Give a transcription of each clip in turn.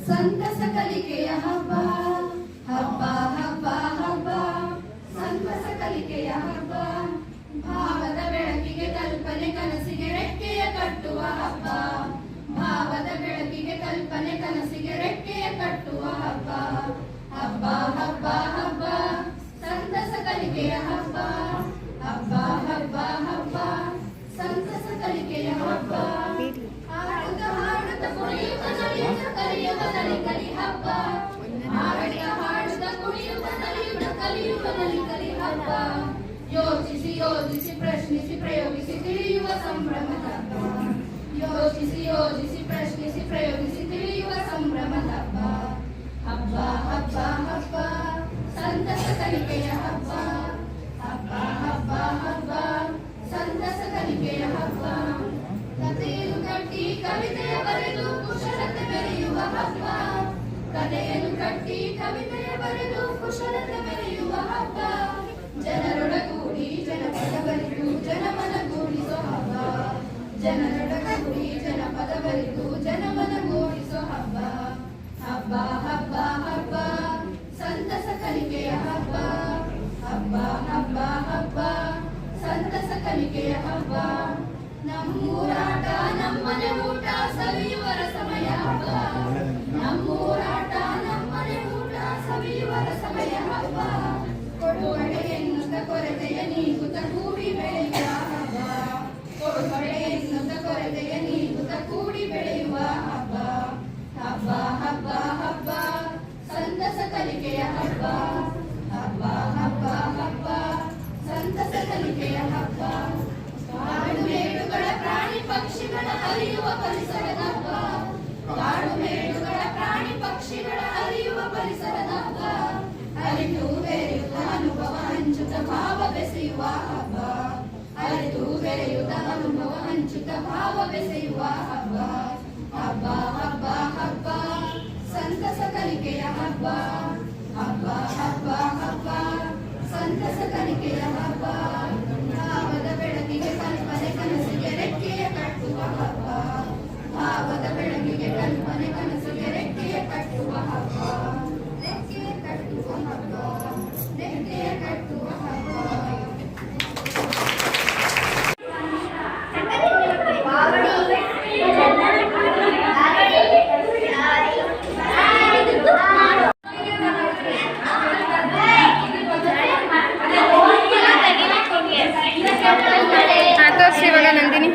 ಸಂತಸ ಕಲಿಕೆಯ ಹಬ್ಬ ಹಬ್ಬ ಹಬ್ಬ ಹಬ್ಬ ಸಂತಸ ಕಲಿಕೆಯ ಹಬ್ಬ ಭಾವದ ಬೆಳಕಿಗೆ ಕಲ್ಪನೆ ಕನಸಿಗೆ ರೆಕ್ಕೆಯ ಕಟ್ಟುವ ಹಬ್ಬ ಭಾವದ ಬೆಳಕಿಗೆ ಕಲ್ಪನೆ ಕನಸಿಗೆ ರೆಕ್ಕೆಯ ಕಟ್ಟುವ ಹಬ್ಬ ಹಬ್ಬ ಹಬ್ಬ ಹಬ್ಬ ಸಂತಸ ಕಲಿಕೆಯ ಹಬ್ಬ ಹಬ್ಬ ಹಬ್ಬ ಹಬ್ಬ ಸಂತಸ ಕಲಿಕೆಯ ಹಬ್ಬ ಹಾಡುತ್ತ ಹಾಡುತ್ತ ಕುಣಿಯುತ್ತ ನಲಿಯುತ್ತ ಕಲಿಯುವ ನಲಿ ಕಲಿ ಹಬ್ಬ ಹಾಡುತ್ತ ಹಾಡುತ್ತ ಕುಣಿಯುತ್ತ ನಲಿಯುತ್ತ ಕಲಿಯುವ ನಲಿ ಕಲಿ ಹಬ್ಬ ಯೋಚಿಸಿ ಯೋಚಿಸಿ ಪ್ರಶ್ನಿಸಿ ಪ್ರಯೋಗಿಸಿ ತಿಳಿಯುವ ಸಂಭ್ರಮದ ಹಬ್ಬ ಯೋಚಿಸಿ ಯೋಚಿಸಿ ಪ್ರಶ್ನಿಸಿ ಪ್ರಯೋಗಿಸಿ ತಿಳಿಯುವ ಸಂಭ್ರಮದ ಹಬ್ಬ ಹಬ್ಬ ಹಬ್ಬ ಹಬ್ಬ ಸಂತಸ ಕಲಿಕೆಯ ಹಬ್ಬ ಹಬ್ಬ ಹಬ್ಬ ಹಬ್ಬ ಸಂತಸ ಕಲಿಕೆಯ ಹಬ್ಬ ಕಥೆಯನ್ನು ಕಟ್ಟಿ ಕವಿತೆಯ ಬರೆದು ಕುಶಲತೆ ಬೆರೆಯುವ ಹಬ್ಬ ಕಥೆಯನ್ನು ಕಟ್ಟಿ ಕವಿತೆಯ ಬರೆದು ಕುಶಲತೆ ಬೆರೆಯುವ ಹಬ್ಬ ಜನರೊಡಗೂಡಿ ಜನಪದ ಬರೆದು ಜನಮನ ಗೂಡಿಸೋ ಹಬ್ಬ ಜನರೊಡಗೂಡಿ ಜನಪದ ಬರೆದು ಜನಮನ ಗೂಡಿಸೋ ಹಬ್ಬ ಹಬ್ಬ ಹಬ್ಬ ಹಬ್ಬ ಸಂತಸ ಕಲಿಕೆಯ ಹಬ್ಬ ಹಬ್ಬ ಹಬ್ಬ ಹಬ್ಬ ಸಂತಸ ಕಲಿಕೆಯ ಹಬ್ಬ ನಮ್ಮೂರಾಟ ನಮ್ಮನೆ ಊಟ ಸವಿಯುವರ ಸಮಯ ಹಬ್ಬ ನಮ್ಮೂರಾಟ ನಮ್ಮನೆ ಊಟ ಸವಿಯುವರ ಸಮಯ ಹಬ್ಬ ಕೊಡುವಡೆ ಎನ್ನುತ್ತ ಕೊರತೆಯ ನೀಗುತ್ತ ಕೂಡಿ ಬೆಳೆಯುವ ಹಬ್ಬ ಕೊಡುವಡೆ ಎನ್ನುತ್ತ ಕೊರತೆಯ ನೀಗುತ್ತ ಕೂಡಿ ಬೆಳೆಯುವ ಹಬ್ಬ ಹಬ್ಬ ಹಬ್ಬ ಹಬ್ಬ ಸಂತಸ ಕಲಿಕೆಯ ಹಬ್ಬ ಹಬ್ಬ ಹಬ್ಬ ಹಬ್ಬ ಸಂತಸ ಕಲಿಕೆಯ ಹಬ್ಬ ಕಾಡು ಮೇಡುಗಳ ಪ್ರಾಣಿ ಪಕ್ಷಿಗಳ ಅರಿಯುವ ಪರಿಸರದ ಹಬ್ಬ ಕಾಡು ಮೇಡುಗಳ ಪ್ರಾಣಿ ಪಕ್ಷಿಗಳ ಅರಿಯುವ ಪರಿಸರದ ಹಬ್ಬ ಅರಿತು ಬೆರೆಯುತ್ತ ಅನುಭವ ಹಂಚುತ್ತ ಭಾವ ಬೆಸೆಯುವ ಹಬ್ಬ ಅರಿತು ಬೆರೆಯುತ್ತ ಅನುಭವ ಹಂಚುತ್ತ ಭಾವ ಬೆಸೆಯುವ ಹಬ್ಬ ಹಬ್ಬ ಹಬ್ಬ ಹಬ್ಬ ಸಂತಸ ಕಲಿಕೆಯ ಹಬ್ಬ ಹಬ್ಬ ಹಬ್ಬ ಹಬ್ಬ ಸಂತಸ ಕಲಿಕೆಯ ಹಬ್ಬ ಭಾವದ ಬೆಳಕಿಗೆ ಕಲ್ಪನೆ ಕನಸಿಗೆ ರೆಕ್ಕೆಯ ಕಟ್ಟುವ ಹಬ್ಬ ಭಾವದ ಬೆಳಕಿಗೆ ಕಲ್ಪನೆ ಕನಸಿಗೆ ರೆಕ್ಕೆಯ ಕಟ್ಟುವ ಹಬ್ಬ ರೆಕ್ಕೆಯ ಕಟ್ಟುವ ಹಬ್ಬ ರೆಕ್ಕೆಯ ಕಟ್ಟುವ ಹಬ್ಬ ಇವಾಗ ನಂದಿನಿ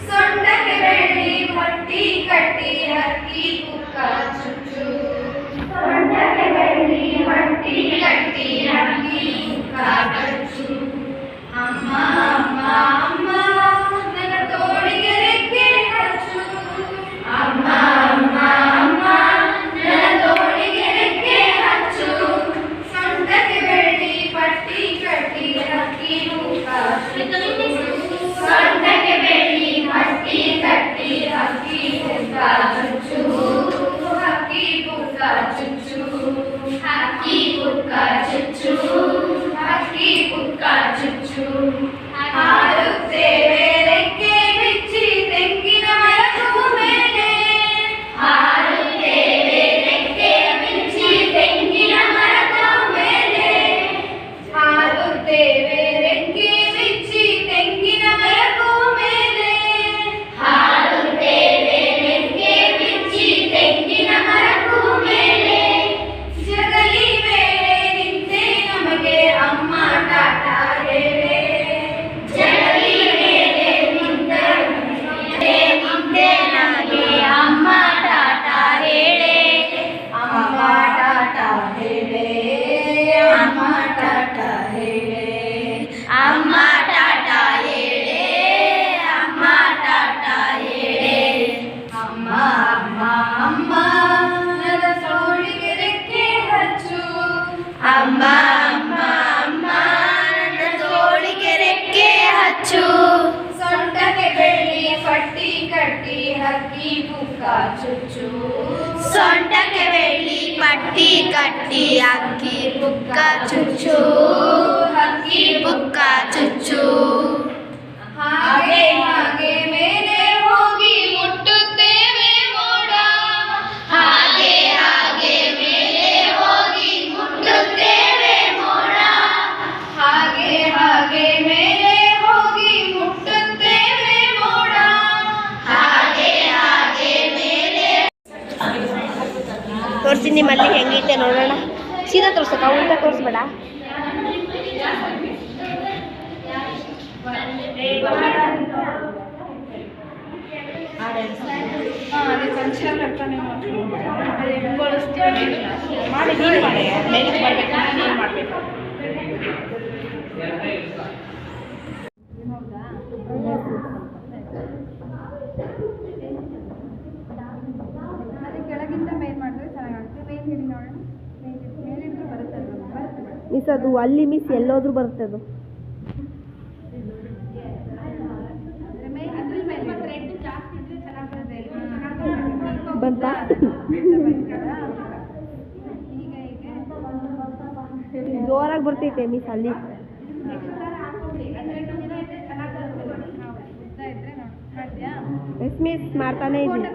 ಸೊಂಟಕ್ಕೆ ಬೆಳ್ಳಿ ಪಟ್ಟಿ ಕಟ್ಟಿ ಹಕ್ಕಿ ಕುಕ್ಕ ಚುಚ್ಚು ಸೊಂಟಕ್ಕೆ ಬೆಳ್ಳಿ ಪಟ್ಟಿ ಕಟ್ಟಿ ಹಕ್ಕಿ ಕುಕ್ಕ ಚುಚ್ಚು ಅಮ್ಮ ಅಮ್ಮ ಅಮ್ಮ ನನ್ನ ತೋಳಿಗೆ ರೆಕ್ಕೆ ಹಚ್ಚು ಅಮ್ಮ ಅಮ್ಮ ಅಮ್ಮ ನನ್ನ ತೋಳಿಗೆ ರೆಕ್ಕೆ ಹಚ್ಚು ಸೊಂಟಕ್ಕೆ ಬೆಳ್ಳಿ ಪಟ್ಟಿ ಕಟ್ಟಿ ಹಕ್ಕಿ ಕುಕ್ಕ ಸೊಂಟಕ್ಕೆ ಬೆಳ್ಳಿ ಪಟ್ಟಿ ಕಟ್ಟಿ ಹಕ್ಕಿ ಕುಕ್ಕ ಚುಚ್ಚು ಹಕ್ಕಿ ಕುಕ್ಕ ಚುಚ್ಚು ಹಕ್ಕಿ ಕುಕ್ಕ ಚುಚ್ಚು ಹಕ್ಕಿ ಅಮ್ಮ ಅಮ್ಮ ಅಮ್ಮ ನನ್ನ ತೋಳಿಗೆ ರೆಕ್ಕೆ ಹಚ್ಚು. ಸೊಂಟಕ್ಕೆ ಬೆಳ್ಳಿ ಪಟ್ಟಿ ಕಟ್ಟಿ ಹಕ್ಕಿ ಪುಕ್ಕ ಚುಚ್ಚು. ಸೊಂಟಕ್ಕೆ ಬೆಳ್ಳಿ ಪಟ್ಟಿ ಕಟ್ಟಿ ಹಕ್ಕಿ ಪುಕ್ಕ ಚುಚ್ಚು. ಹಕ್ಕಿ ಪುಕ್ಕ ಚುಚ್ಚು. ಹಾಗೆ ಹಾಗೆ ಮೇಲೆ ಹೋಗಿ ಮುಟ್ಟುತ್ತೇವೆ ಮೋಡ. ಹಾಗೆ ಹಾಗೆ ಮೇಲೆ ಹೋಗಿ ಮುಟ್ಟುತ್ತೇವೆ ಮೋಡ. ಹಾಗೆ ಹಾಗೆ ಮೇಲೆ ಹೋಗಿ ಮುಟ್ಟುತ್ತೇವೆ ಮೋಡ. ಹಾಗೆ ಹಾಗೆ ಮೇಲೆ. ತೋರಿಸಿ ನಿಮ್ಮಲ್ಲಿ ಹೆಂಗೈತೆ ನೋಡೋಣ. ಸೀದಾ ತೋರ್ಸಕ್ಕ ಉಲ್ಟಾ ತೋರಿಸ್ಬೇಡ. ಕೆಳಗಿಂದ ಮೇಲ್ ಮಾಡಿದ್ರೆ ಚೆನ್ನಾಗಾಗುತ್ತೆ. ಮೇಲ್ ಹಿಡಿ ನೋಡೋಣ. ಮೇಲಿದ್ರೆ ಬರುತ್ತೆ ಅದು. ಮಿಸ್ ಅದು ಅಲ್ಲಿ ಮಿಸ್ ಎಲ್ಲೋದ್ರೂ ಬರುತ್ತೆ ಅದು. ಬಂತ ಜೋರಾಗಿ ಬರ್ತೈತೆ ಮಿಸ್ ಅಲ್ಲಿ. ಮಿಸ್ ಮಾಡ್ತಾನೆ ಇದ್ದೀನಿ.